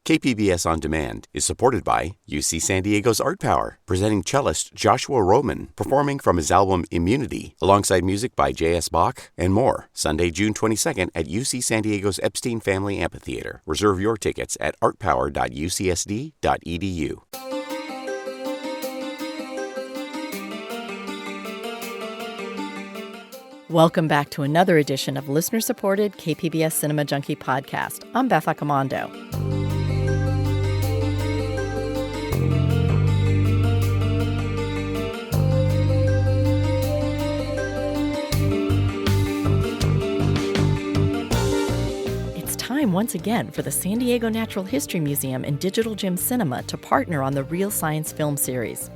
KPBS On Demand is supported by UC San Diego's Art Power, presenting cellist Joshua Roman, performing from his album Immunity, alongside music by J.S. Bach and more, Sunday, June 22nd at UC San Diego's Epstein Family Amphitheater. Reserve your tickets at artpower.ucsd.edu. Welcome back to another edition of listener-supported KPBS Cinema Junkie podcast. I'm Beth Accomando. Once again for the San Diego Natural History Museum and Digital Gym Cinema to partner on the Real Science film series.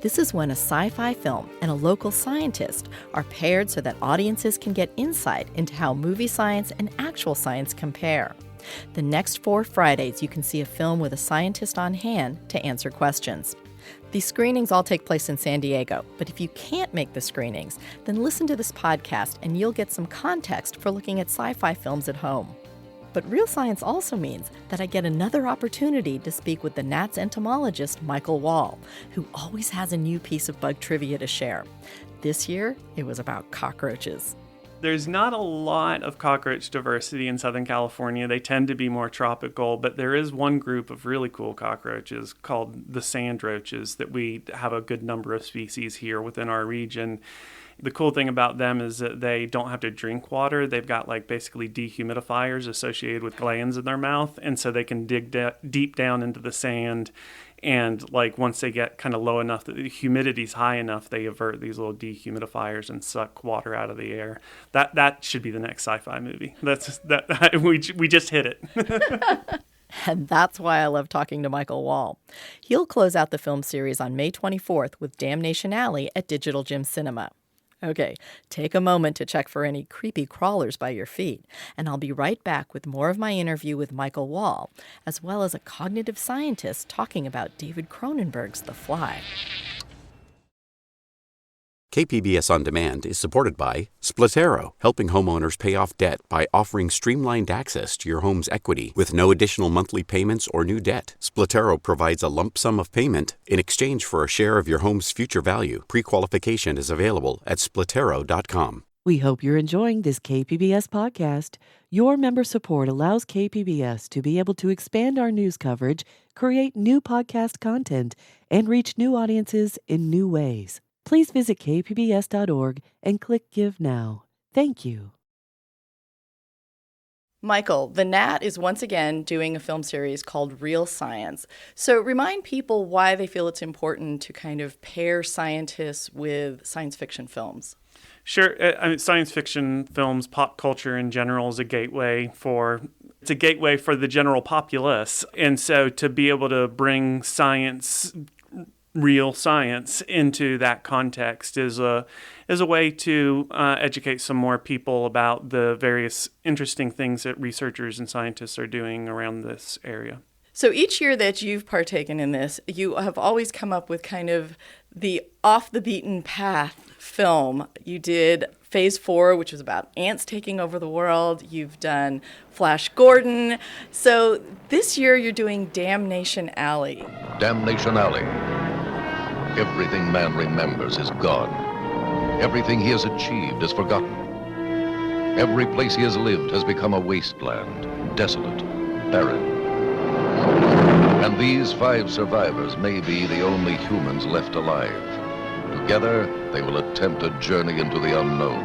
This is when a sci-fi film and a local scientist are paired so that audiences can get insight into how movie science and actual science compare. The next 4 Fridays, you can see a film with a scientist on hand to answer questions. These screenings all take place in San Diego, but if you can't make the screenings, then listen to this podcast and you'll get some context for looking at sci-fi films at home. But Real Science also means that I get another opportunity to speak with the Nats entomologist Michael Wall, who always has a new piece of bug trivia to share. This year, it was about cockroaches. There's not a lot of cockroach diversity in Southern California. They tend to be more tropical, but there is one group of really cool cockroaches called the sand roaches that we have a good number of species here within our region. The cool thing about them is that they don't have to drink water. They've got basically dehumidifiers associated with glands in their mouth, and so they can dig deep down into the sand. And once they get kind of low enough, that the humidity's high enough, they avert these little dehumidifiers and suck water out of the air. That should be the next sci-fi movie. We just hit it. And that's why I love talking to Michael Wall. He'll close out the film series on May 24th with Damnation Alley at Digital Gym Cinema. Okay, take a moment to check for any creepy crawlers by your feet, and I'll be right back with more of my interview with Michael Wall, as well as a cognitive scientist talking about David Cronenberg's The Fly. KPBS On Demand is supported by Splatero, helping homeowners pay off debt by offering streamlined access to your home's equity with no additional monthly payments or new debt. Splatero provides a lump sum of payment in exchange for a share of your home's future value. Pre-qualification is available at splatero.com. We hope you're enjoying this KPBS podcast. Your member support allows KPBS to be able to expand our news coverage, create new podcast content, and reach new audiences in new ways. Please visit kpbs.org and click Give Now. Thank you. Michael, the Nat is once again doing a film series called Real Science. So remind people why they feel it's important to kind of pair scientists with science fiction films. Sure. Science fiction films, pop culture in general, is a gateway for the general populace. And so to be able to bring real science into that context is a way to educate some more people about the various interesting things that researchers and scientists are doing around this area. So each year that you've partaken in this, you have always come up with kind of the off-the-beaten-path film. You did Phase 4, which was about ants taking over the world. You've done Flash Gordon. So this year you're doing Damnation Alley. Damnation Alley. Everything man remembers is gone. Everything he has achieved is forgotten. Every place he has lived has become a wasteland, desolate, barren. And these 5 survivors may be the only humans left alive. Together, they will attempt a journey into the unknown.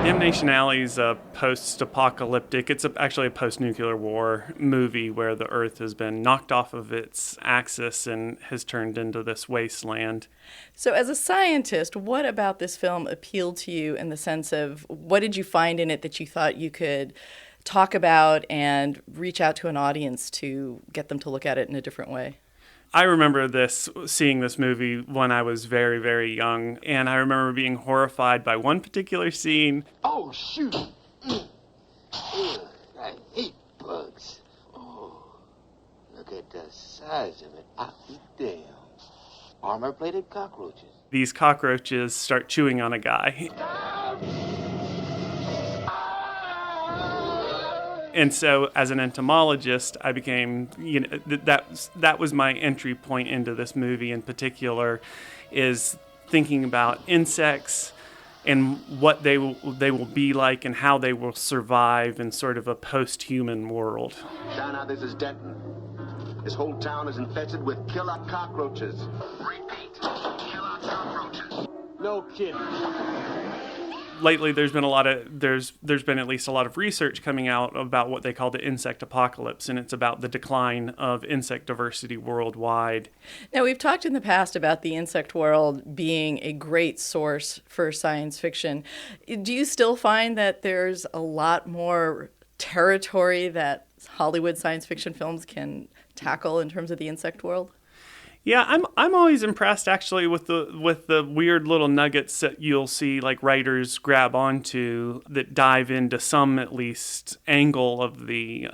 Damnation Alley is a post-apocalyptic, it's actually a post-nuclear war movie where the Earth has been knocked off of its axis and has turned into this wasteland. So as a scientist, what about this film appealed to you in the sense of what did you find in it that you thought you could talk about and reach out to an audience to get them to look at it in a different way? I remember seeing this movie when I was very, very young, and I remember being horrified by one particular scene. Oh, shoot! Ugh, I hate bugs. Oh, look at the size of it. I'll be damned. Armor-plated cockroaches. These cockroaches start chewing on a guy. And so as an entomologist, I became, that was my entry point into this movie in particular, is thinking about insects and what they will be like and how they will survive in sort of a post-human world. China, this is Denton. This whole town is infested with killer cockroaches. Repeat, killer cockroaches. No kidding. Lately, there's been at least a lot of research coming out about what they call the insect apocalypse, and it's about the decline of insect diversity worldwide. Now, we've talked in the past about the insect world being a great source for science fiction. Do you still find that there's a lot more territory that Hollywood science fiction films can tackle in terms of the insect world? Yeah, I'm always impressed actually with the weird little nuggets that you'll see like writers grab onto that dive into some at least angle of the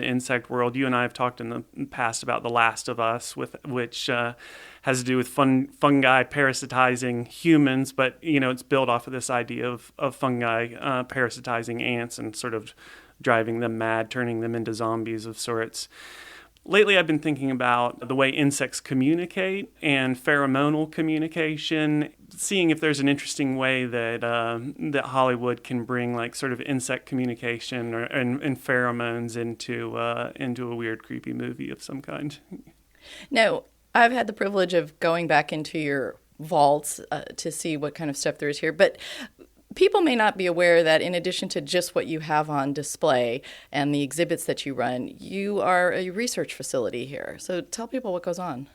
insect world. You and I have talked in the past about The Last of Us, which has to do with fungi parasitizing humans, but it's built off of this idea of fungi parasitizing ants and sort of driving them mad, turning them into zombies of sorts. Lately, I've been thinking about the way insects communicate and pheromonal communication, seeing if there's an interesting way that Hollywood can bring like sort of insect communication and pheromones into a weird, creepy movie of some kind. Now, I've had the privilege of going back into your vaults to see what kind of stuff there is here, but people may not be aware that in addition to just what you have on display and the exhibits that you run, you are a research facility here. So tell people what goes on.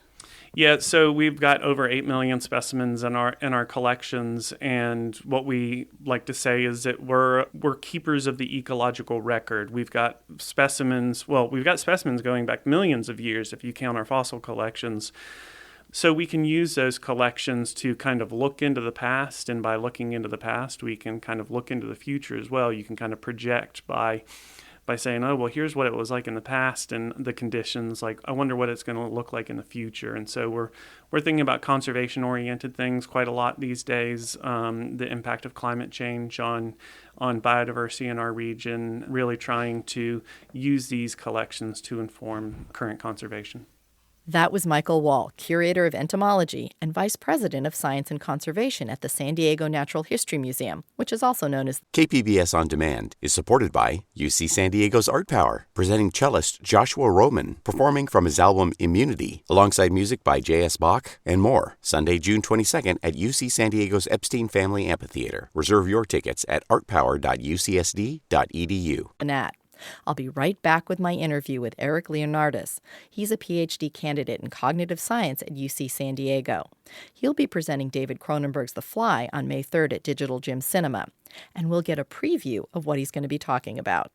Yeah, so we've got over 8 million specimens in our collections, and what we like to say is that we're keepers of the ecological record. We've got specimens going back millions of years if you count our fossil collections. So we can use those collections to kind of look into the past, and by looking into the past, we can kind of look into the future as well. You can kind of project by saying, oh, well, here's what it was like in the past and the conditions. Like, I wonder what it's going to look like in the future. And so we're thinking about conservation-oriented things quite a lot these days. The impact of climate change on biodiversity in our region, really trying to use these collections to inform current conservation. That was Michael Wall, Curator of Entomology and Vice President of Science and Conservation at the San Diego Natural History Museum, which is also known as KPBS On Demand is supported by UC San Diego's Art Power, presenting cellist Joshua Roman, performing from his album Immunity, alongside music by J.S. Bach and more, Sunday, June 22nd at UC San Diego's Epstein Family Amphitheater. Reserve your tickets at artpower.ucsd.edu. Nat. I'll be right back with my interview with Eric Leonardis. He's a PhD candidate in cognitive science at UC San Diego. He'll be presenting David Cronenberg's The Fly on May 3rd at Digital Gym Cinema, and we'll get a preview of what he's going to be talking about.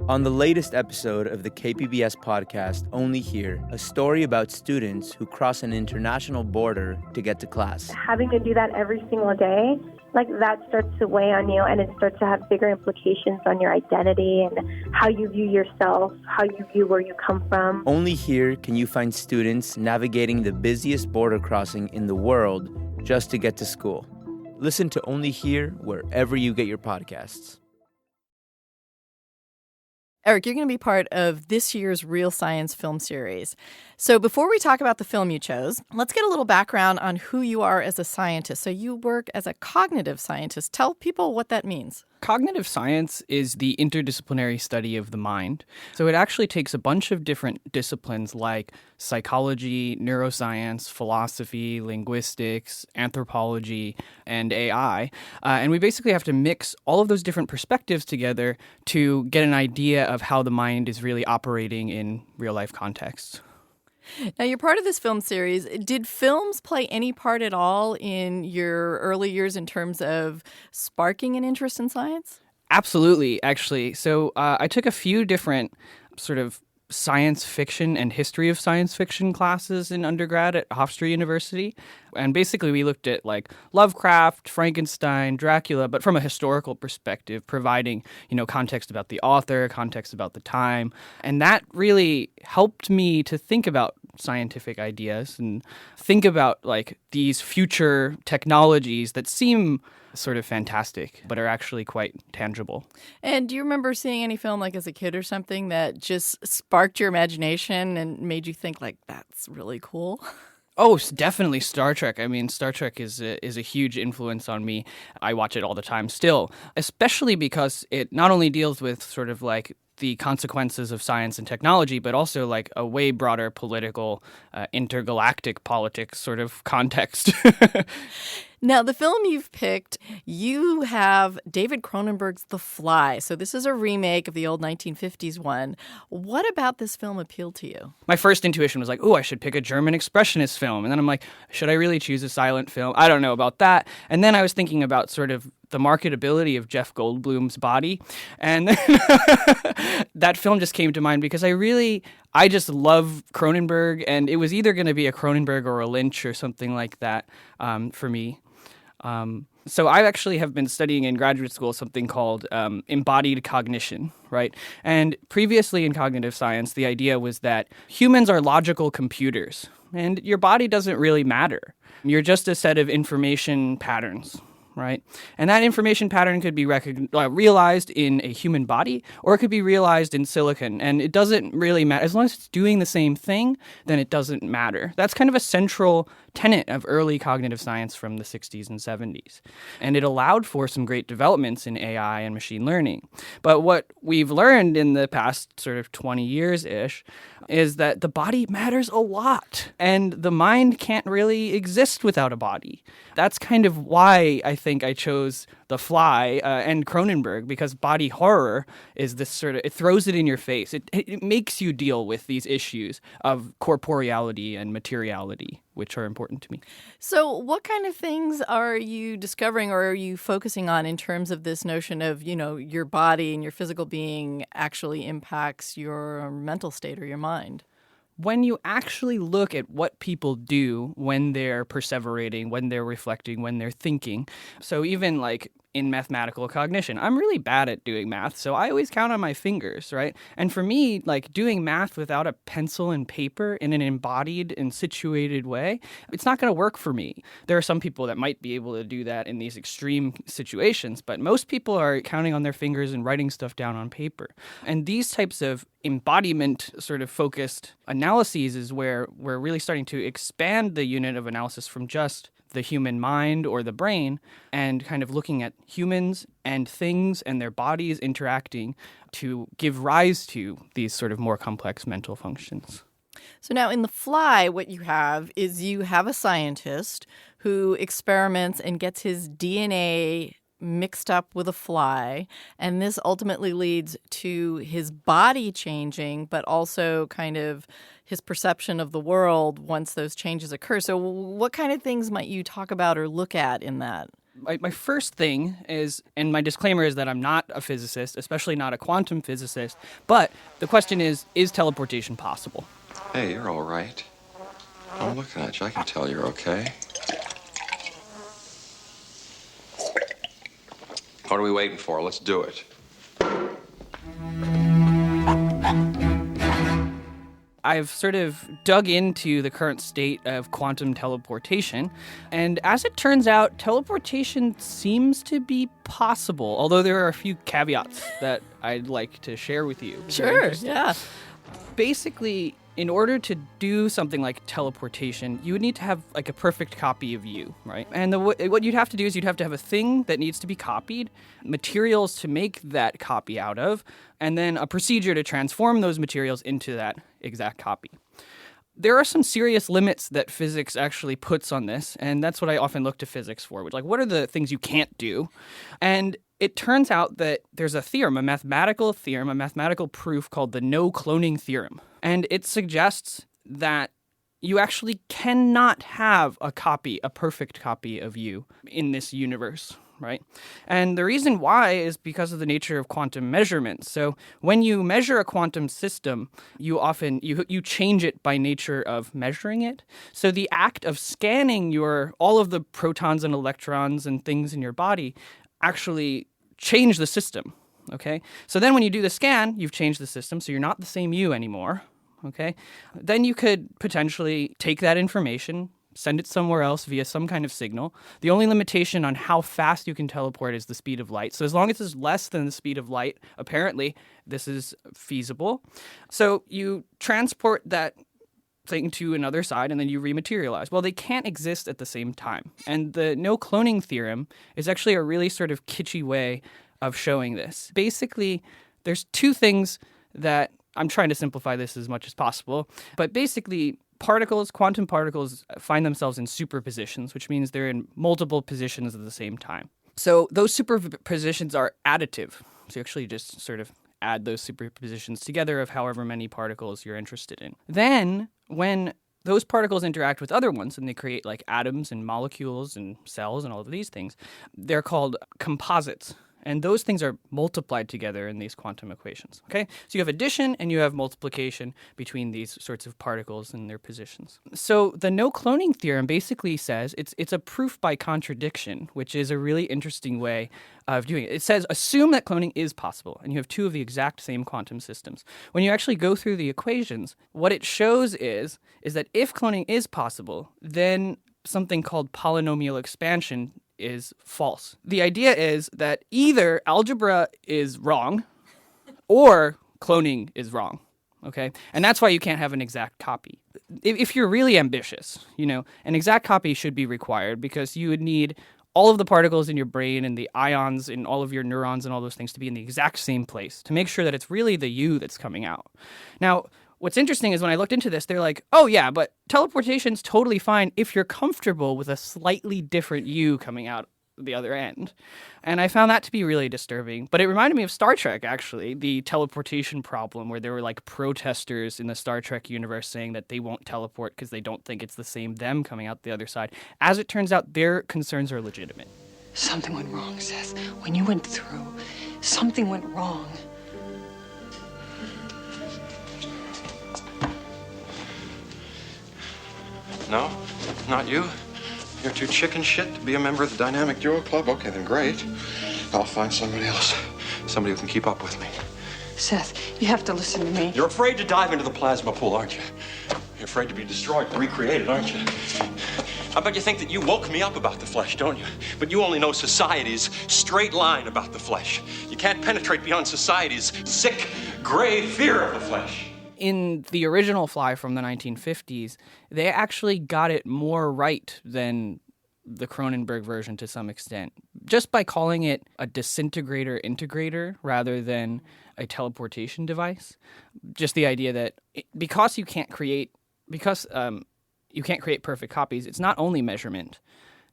On the latest episode of the KPBS podcast, Only Here, a story about students who cross an international border to get to class. Having to do that every single day, like that starts to weigh on you, and it starts to have bigger implications on your identity and how you view yourself, how you view where you come from. Only here can you find students navigating the busiest border crossing in the world just to get to school. Listen to Only Here wherever you get your podcasts. Eric, you're going to be part of this year's Real Science film series. So before we talk about the film you chose, let's get a little background on who you are as a scientist. So you work as a cognitive scientist. Tell people what that means. Cognitive science is the interdisciplinary study of the mind. So it actually takes a bunch of different disciplines like psychology, neuroscience, philosophy, linguistics, anthropology, and AI. And we basically have to mix all of those different perspectives together to get an idea of how the mind is really operating in real-life contexts. Now, you're part of this film series. Did films play any part at all in your early years in terms of sparking an interest in science? Absolutely, actually. So I took a few different sort of science fiction and history of science fiction classes in undergrad at Hofstra University. And basically we looked at like Lovecraft, Frankenstein, Dracula, but from a historical perspective, providing, context about the author, context about the time. And that really helped me to think about scientific ideas and think about like these future technologies that seem sort of fantastic, but are actually quite tangible. And do you remember seeing any film like as a kid or something that just sparked your imagination and made you think like, that's really cool? Oh, definitely Star Trek. I mean, Star Trek is a huge influence on me. I watch it all the time still, especially because it not only deals with sort of like the consequences of science and technology, but also like a way broader political, intergalactic politics sort of context. Now, the film you've picked, you have David Cronenberg's The Fly. So this is a remake of the old 1950s one. What about this film appealed to you? My first intuition was like, oh, I should pick a German expressionist film. And then I'm like, should I really choose a silent film? I don't know about that. And then I was thinking about sort of the marketability of Jeff Goldblum's body. And that film just came to mind because I just love Cronenberg. And it was either going to be a Cronenberg or a Lynch or something like that for me. So I actually have been studying in graduate school something called embodied cognition, right? And previously in cognitive science, the idea was that humans are logical computers, and your body doesn't really matter. You're just a set of information patterns, right? And that information pattern could be realized in a human body, or it could be realized in silicon. And it doesn't really matter. As long as it's doing the same thing, then it doesn't matter. That's kind of a central tenet of early cognitive science from the 60s and 70s. And it allowed for some great developments in AI and machine learning. But what we've learned in the past sort of 20 years-ish is that the body matters a lot, and the mind can't really exist without a body. That's kind of why I think I chose The Fly and Cronenberg, because body horror is this sort of, it throws it in your face. It makes you deal with these issues of corporeality and materiality, which are important to me. So what kind of things are you discovering or are you focusing on in terms of this notion of, you know, your body and your physical being actually impacts your mental state or your mind? When you actually look at what people do when they're perseverating, when they're reflecting, when they're thinking, so even like in mathematical cognition, I'm really bad at doing math, so I always count on my fingers, right? And for me, like doing math without a pencil and paper in an embodied and situated way, it's not going to work for me. There are some people that might be able to do that in these extreme situations, but most people are counting on their fingers and writing stuff down on paper. And these types of embodiment sort of focused analyses is where we're really starting to expand the unit of analysis from just the human mind or the brain and kind of looking at humans and things and their bodies interacting to give rise to these sort of more complex mental functions. So now in The Fly, what you have is you have a scientist who experiments and gets his DNA mixed up with a fly, and this ultimately leads to his body changing, but also kind of his perception of the world once those changes occur. So what kind of things might you talk about or look at in that? My first thing is, and my disclaimer is that I'm not a physicist, especially not a quantum physicist, but the question is teleportation possible? Hey, you're all right. I'm looking at you. I can tell you're okay. What are we waiting for? Let's do it. I've sort of dug into the current state of quantum teleportation, and as it turns out, teleportation seems to be possible, although there are a few caveats that I'd like to share with you. Sure, yeah. Basically, in order to do something like teleportation, you would need to have like a perfect copy of you, right? And what you'd have to do is you'd have to have a thing that needs to be copied, materials to make that copy out of, and then a procedure to transform those materials into that exact copy. There are some serious limits that physics actually puts on this, and that's what I often look to physics for, which like what are the things you can't do? And it turns out that there's a theorem, a mathematical proof called the no cloning theorem. And it suggests that you actually cannot have a perfect copy of you in this universe, right? And the reason why is because of the nature of quantum measurements. So when you measure a quantum system, you often you change it by nature of measuring it. So the act of scanning all of the protons and electrons and things in your body actually change the system, okay? So then when you do the scan, you've changed the system, so you're not the same you anymore. okay? Then you could potentially take that information, send it somewhere else via some kind of signal. The only limitation on how fast you can teleport is the speed of light. So as long as it's less than the speed of light, apparently this is feasible. So you transport that thing to another side and then you rematerialize. Well, they can't exist at the same time. And the no cloning theorem is actually a really sort of kitschy way of showing this. Basically, there's two things that I'm trying to simplify this as much as possible, but basically quantum particles find themselves in superpositions, which means they're in multiple positions at the same time. So those superpositions are additive. So you actually just sort of add those superpositions together of however many particles you're interested in. Then when those particles interact with other ones and they create like atoms and molecules and cells and all of these things, they're called composites. And those things are multiplied together in these quantum equations, okay? So you have addition and you have multiplication between these sorts of particles and their positions. So the no cloning theorem basically says it's a proof by contradiction, which is a really interesting way of doing it. It says assume that cloning is possible, and you have two of the exact same quantum systems. When you actually go through the equations, what it shows is that if cloning is possible, then something called polynomial expansion is false. The idea is that either algebra is wrong or cloning is wrong, okay? And that's why you can't have an exact copy. If you're really ambitious, an exact copy should be required because you would need all of the particles in your brain and the ions in all of your neurons and all those things to be in the exact same place to make sure that it's really the you that's coming out. Now, what's interesting is when I looked into this, they're like, oh yeah, but teleportation's totally fine if you're comfortable with a slightly different you coming out the other end. And I found that to be really disturbing. But it reminded me of Star Trek, actually, the teleportation problem where there were like protesters in the Star Trek universe saying that they won't teleport because they don't think it's the same them coming out the other side. As it turns out, their concerns are legitimate. Something went wrong, Seth. When you went through, something went wrong. No, not you. You're too chicken shit to be a member of the Dynamic Duo Club? Okay, then great. I'll find somebody else. Somebody who can keep up with me. Seth, you have to listen to me. You're afraid to dive into the plasma pool, aren't you? You're afraid to be destroyed and recreated, aren't you? I bet you think that you woke me up about the flesh, don't you? But you only know society's straight line about the flesh. You can't penetrate beyond society's sick, gray fear of the flesh. In the original Fly from the 1950s, they actually got it more right than the Cronenberg version to some extent, just by calling it a disintegrator integrator rather than a teleportation device. Just the idea that because you can't create perfect copies, it's not only measurement.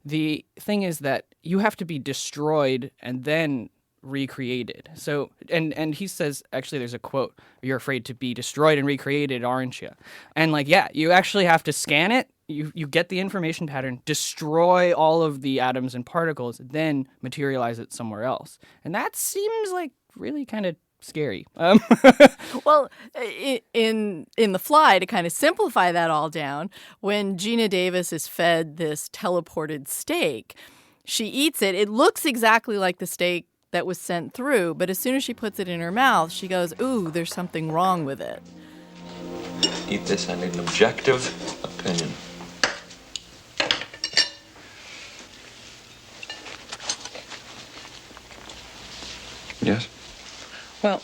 The thing is that you have to be destroyed and then recreated. So, and he says, actually, there's a quote, "You're afraid to be destroyed and recreated, aren't you?" And you actually have to scan it. You get the information pattern, destroy all of the atoms and particles, then materialize it somewhere else. And that seems like really kind of scary. Well, in The Fly, to kind of simplify that all down, when Gina Davis is fed this teleported steak, she eats it. It looks exactly like the steak that was sent through, but as soon as she puts it in her mouth, she goes, ooh, there's something wrong with it. Eat this, I need an objective opinion. Yes? Well,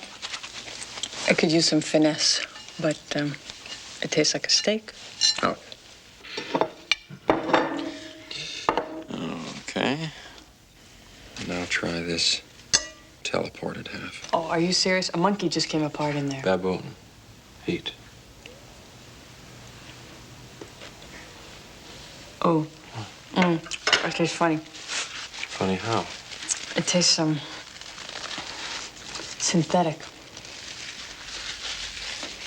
I could use some finesse, but it tastes like a steak. Oh. Okay. Now try this teleported half. Oh, are you serious? A monkey just came apart in there. Baboon. Heat. Oh. It tastes funny. Funny how? It tastes synthetic.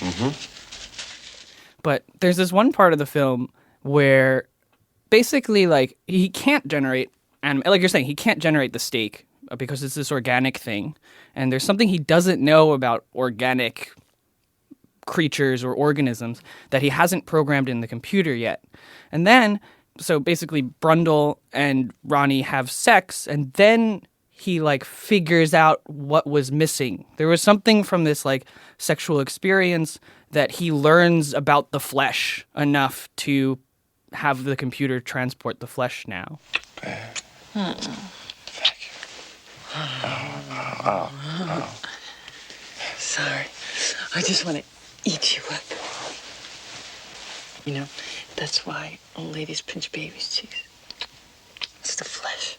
Mm-hmm. But there's this one part of the film where basically, he can't generate, and like you're saying, he can't generate the steak because it's this organic thing. And there's something he doesn't know about organic creatures or organisms that he hasn't programmed in the computer yet. And then, so basically Brundle and Ronnie have sex, and then he like figures out what was missing. There was something from this like sexual experience that he learns about the flesh enough to have the computer transport the flesh now. Thank you. Oh. Sorry. I just want to eat you up. You know, that's why old ladies pinch babies' cheeks. It's the flesh.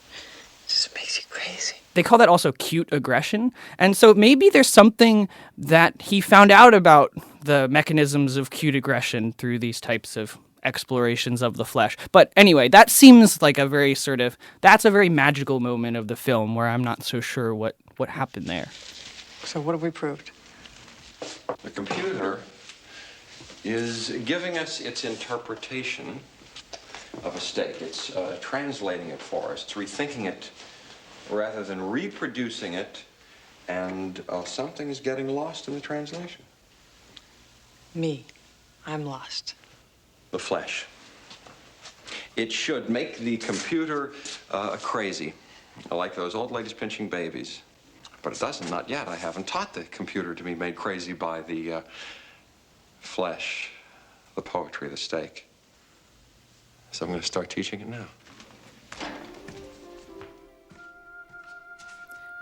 It just makes you crazy. They call that also cute aggression. And so maybe there's something that he found out about the mechanisms of cute aggression through these types of explorations of the flesh. But anyway, that seems like a very that's a very magical moment of the film where I'm not so sure what happened there. So what have we proved? The computer is giving us its interpretation of a steak. It's translating it for us. It's rethinking it rather than reproducing it, and something is getting lost in the translation. Me. I'm lost. The flesh. It should make the computer crazy, like those old ladies pinching babies. But it doesn't, not yet. I haven't taught the computer to be made crazy by the flesh, the poetry, the steak. So I'm going to start teaching it now.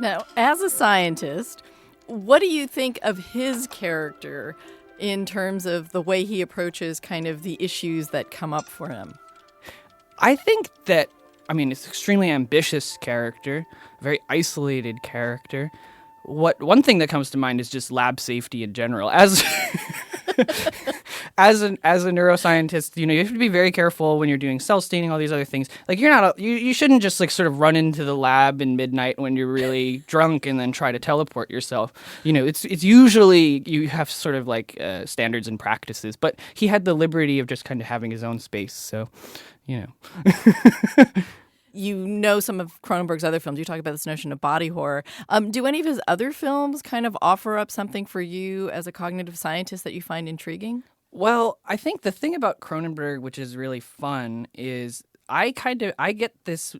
Now, as a scientist, what do you think of his character in terms of the way he approaches kind of the issues that come up for him? I think that, it's an extremely ambitious character, a very isolated character. One thing that comes to mind is just lab safety in general. As a neuroscientist, you have to be very careful when you're doing cell staining, all these other things. Like you shouldn't just like sort of run into the lab in midnight when you're really drunk and then try to teleport yourself. It's usually you have sort of like standards and practices, but he had the liberty of just kind of having his own space. So, You know some of Cronenberg's other films. You talk about this notion of body horror. Do any of his other films kind of offer up something for you as a cognitive scientist that you find intriguing? Well, I think the thing about Cronenberg, which is really fun, is I get this,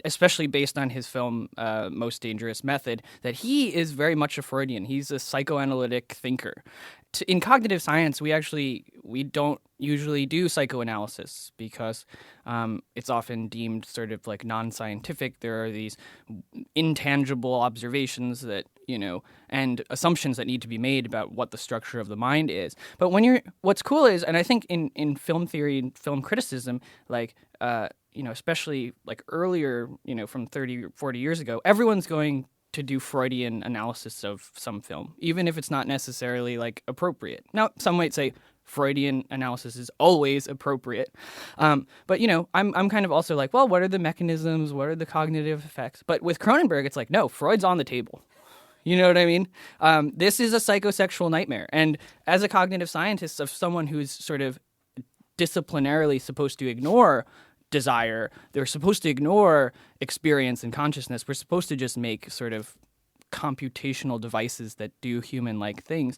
especially based on his film Most Dangerous Method, that he is very much a Freudian. He's a psychoanalytic thinker. In cognitive science, we don't usually do psychoanalysis because it's often deemed sort of like non-scientific. There are these intangible observations that, and assumptions that need to be made about what the structure of the mind is. But what's cool is, and I think in film theory and film criticism, like, especially like earlier, from 30 or 40 years ago, everyone's going to do Freudian analysis of some film, even if it's not necessarily like appropriate. Now, some might say Freudian analysis is always appropriate. But, I'm kind of also like, well, what are the mechanisms? What are the cognitive effects? But with Cronenberg, it's like, no, Freud's on the table. You know what I mean? This is a psychosexual nightmare. And as a cognitive scientist, of someone who's sort of disciplinarily supposed to ignore desire, they're supposed to ignore experience and consciousness. We're supposed to just make sort of computational devices that do human-like things.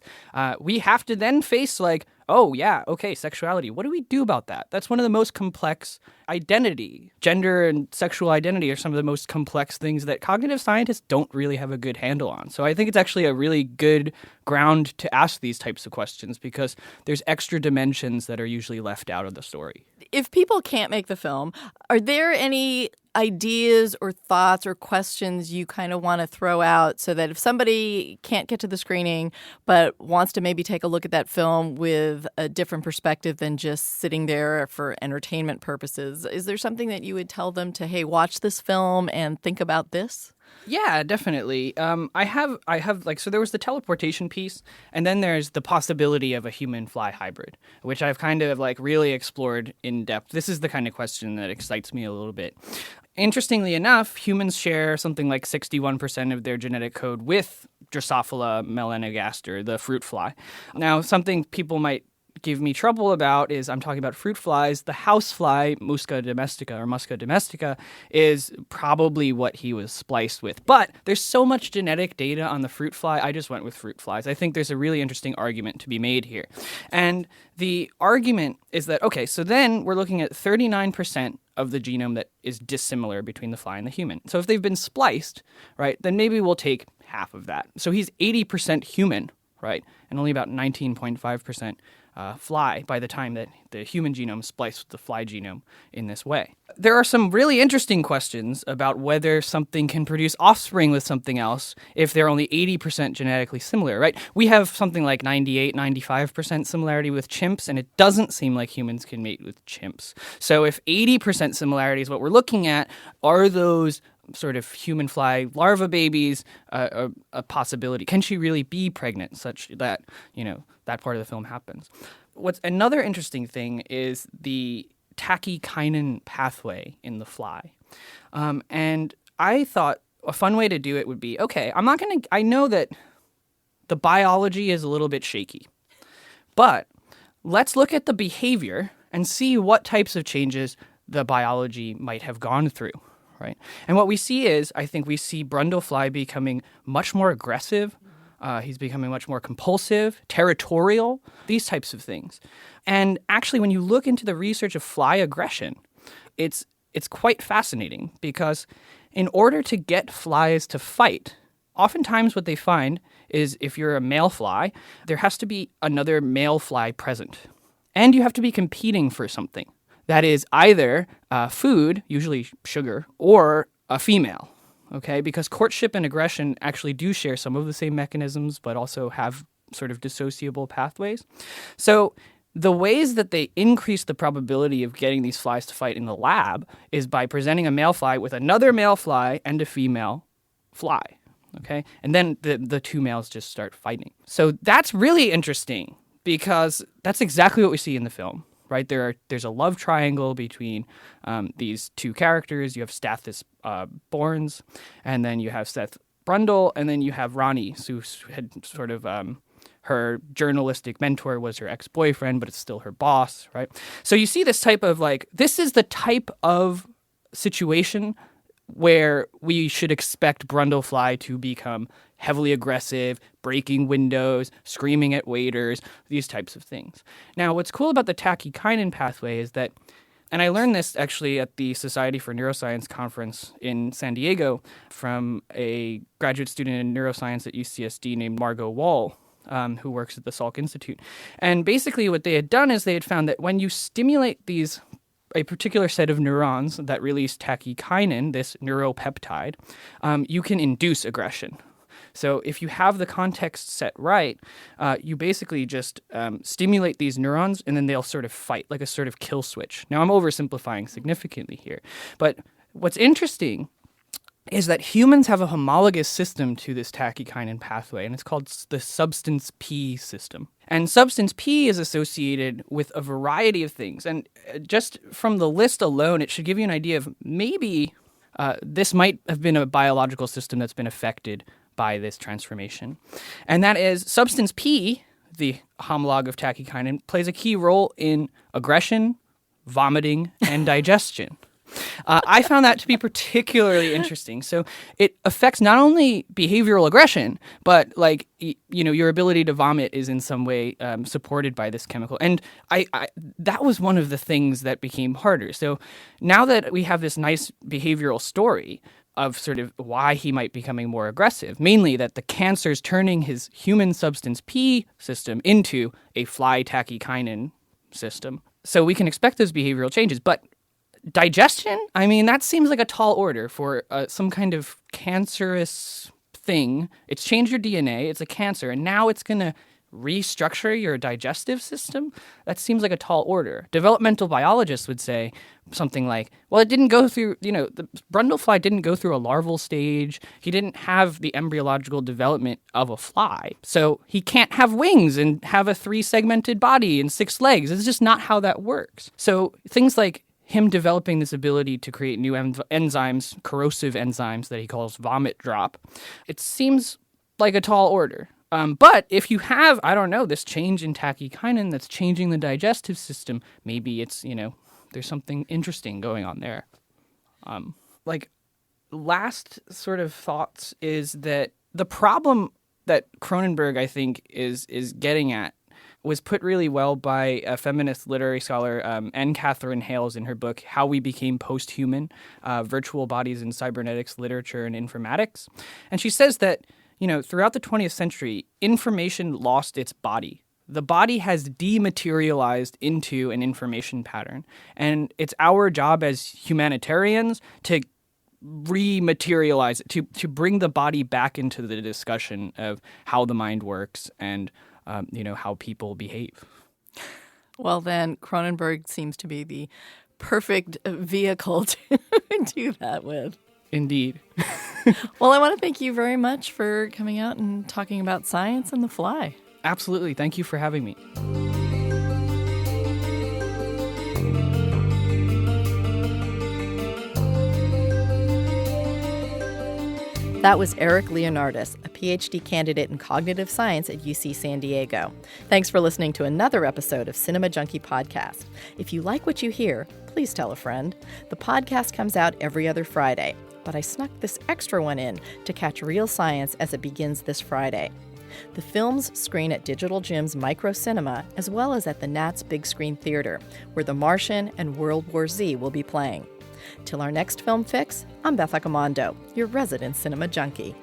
We have to then face like, oh yeah, okay, sexuality. What do we do about that? That's one of the most complex identity. Gender and sexual identity are some of the most complex things that cognitive scientists don't really have a good handle on. So I think it's actually a really good ground to ask these types of questions because there's extra dimensions that are usually left out of the story. If people can't make the film, are there any ideas or thoughts or questions you kind of want to throw out so that if somebody can't get to the screening but wants to maybe take a look at that film with a different perspective than just sitting there for entertainment purposes, is there something that you would tell them to, hey, watch this film and think about this? Yeah, definitely. I have so there was the teleportation piece, and then there's the possibility of a human-fly hybrid, which I've kind of like really explored in depth. This is the kind of question that excites me a little bit. Interestingly enough, humans share something like 61% of their genetic code with Drosophila melanogaster, the fruit fly. Now, something people might give me trouble about is I'm talking about fruit flies. The housefly, Musca domestica, is probably what he was spliced with. But there's so much genetic data on the fruit fly, I just went with fruit flies. I think there's a really interesting argument to be made here. And the argument is that, okay, so then we're looking at 39% of the genome that is dissimilar between the fly and the human. So if they've been spliced, right, then maybe we'll take half of that. So he's 80% human, right, and only about 19.5% fly by the time that the human genome spliced with the fly genome in this way. There are some really interesting questions about whether something can produce offspring with something else if they're only 80% genetically similar, right? We have something like 98, 95% similarity with chimps, and it doesn't seem like humans can mate with chimps. So if 80% similarity is what we're looking at, are those sort of human fly larva babies a possibility? Can she really be pregnant such that, that part of the film happens? What's another interesting thing is the tachykinin pathway in the fly. And I thought a fun way to do it would be, okay, I know that the biology is a little bit shaky, but let's look at the behavior and see what types of changes the biology might have gone through. Right. And what we see is, I think we see brundlefly becoming much more aggressive. He's becoming much more compulsive, territorial, these types of things. And actually, when you look into the research of fly aggression, it's quite fascinating because in order to get flies to fight, oftentimes what they find is if you're a male fly, there has to be another male fly present. And you have to be competing for something. That is either food, usually sugar, or a female, okay? Because courtship and aggression actually do share some of the same mechanisms, but also have sort of dissociable pathways. So the ways that they increase the probability of getting these flies to fight in the lab is by presenting a male fly with another male fly and a female fly, okay? And then the two males just start fighting. So that's really interesting because that's exactly what we see in the film. Right, there's a love triangle between these two characters. You have Stathis Borns, and then you have Seth Brundle, and then you have Ronnie, who had sort of her journalistic mentor was her ex-boyfriend, but it's still her boss, right? So you see this type of this is the type of situation where we should expect brundlefly to become heavily aggressive, breaking windows, screaming at waiters, these types of things. Now, what's cool about the tachykinin pathway is that, and I learned this actually at the Society for Neuroscience conference in San Diego from a graduate student in neuroscience at UCSD named Margot Wall, who works at the Salk Institute. And basically what they had done is they had found that when you stimulate a particular set of neurons that release tachykinin, this neuropeptide, you can induce aggression. So if you have the context set right, you basically just stimulate these neurons and then they'll sort of fight, like a sort of kill switch. Now, I'm oversimplifying significantly here. But what's interesting is that humans have a homologous system to this tachykinin pathway, and it's called the substance P system. And substance P is associated with a variety of things. And just from the list alone, it should give you an idea of maybe this might have been a biological system that's been affected by this transformation. And that is substance P, the homolog of tachykinin, plays a key role in aggression, vomiting, and digestion. I found that to be particularly interesting. So it affects not only behavioral aggression, but your ability to vomit is in some way supported by this chemical. And I that was one of the things that became harder. So now that we have this nice behavioral story of sort of why he might be becoming more aggressive, mainly that the cancer's turning his human substance P system into a fly tachykinin system. So we can expect those behavioral changes, but digestion? I mean, that seems like a tall order for some kind of cancerous thing. It's changed your DNA, it's a cancer, and now it's going to restructure your digestive system? That seems like a tall order. Developmental biologists would say something like, well, it didn't go through, the brundlefly didn't go through a larval stage. He didn't have the embryological development of a fly. So he can't have wings and have a 3-segmented body and 6 legs. It's just not how that works. So things like him developing this ability to create new enzymes, corrosive enzymes that he calls vomit drop, it seems like a tall order. But if you have, I don't know, this change in tachykinin that's changing the digestive system, maybe it's, there's something interesting going on there. Last sort of thoughts is that the problem that Cronenberg, I think, is getting at was put really well by a feminist literary scholar, N. Catherine Hales, in her book, How We Became Post-Human, Virtual Bodies in Cybernetics, Literature, and Informatics. And she says that, throughout the 20th century, information lost its body. The body has dematerialized into an information pattern. And it's our job as humanitarians to rematerialize it, to bring the body back into the discussion of how the mind works and how people behave. Well, then, Cronenberg seems to be the perfect vehicle to do that with. Indeed. Well, I want to thank you very much for coming out and talking about science and the fly. Absolutely. Thank you for having me. That was Eric Leonardis, a PhD candidate in cognitive science at UC San Diego. Thanks for listening to another episode of Cinema Junkie Podcast. If you like what you hear, please tell a friend. The podcast comes out every other Friday, but I snuck this extra one in to catch real science as it begins this Friday. The films screen at Digital Jim's Micro Cinema, as well as at the Nats Big Screen Theater, where The Martian and World War Z will be playing. Till our next film fix, I'm Beth Accomando, your resident cinema junkie.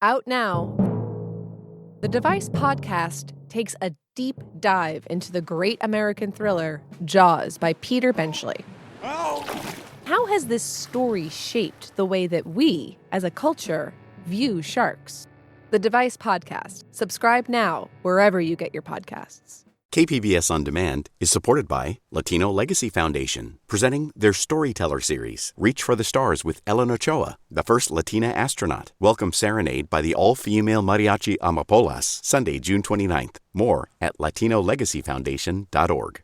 Out now. The Device Podcast takes a deep dive into the great American thriller, Jaws, by Peter Benchley. How has this story shaped the way that we, as a culture, view sharks? The Device Podcast. Subscribe now, wherever you get your podcasts. KPBS On Demand is supported by Latino Legacy Foundation, presenting their Storyteller series, Reach for the Stars with Ellen Ochoa, the first Latina astronaut. Welcome Serenade by the all-female mariachi Amapolas, Sunday, June 29th. More at LatinoLegacyFoundation.org.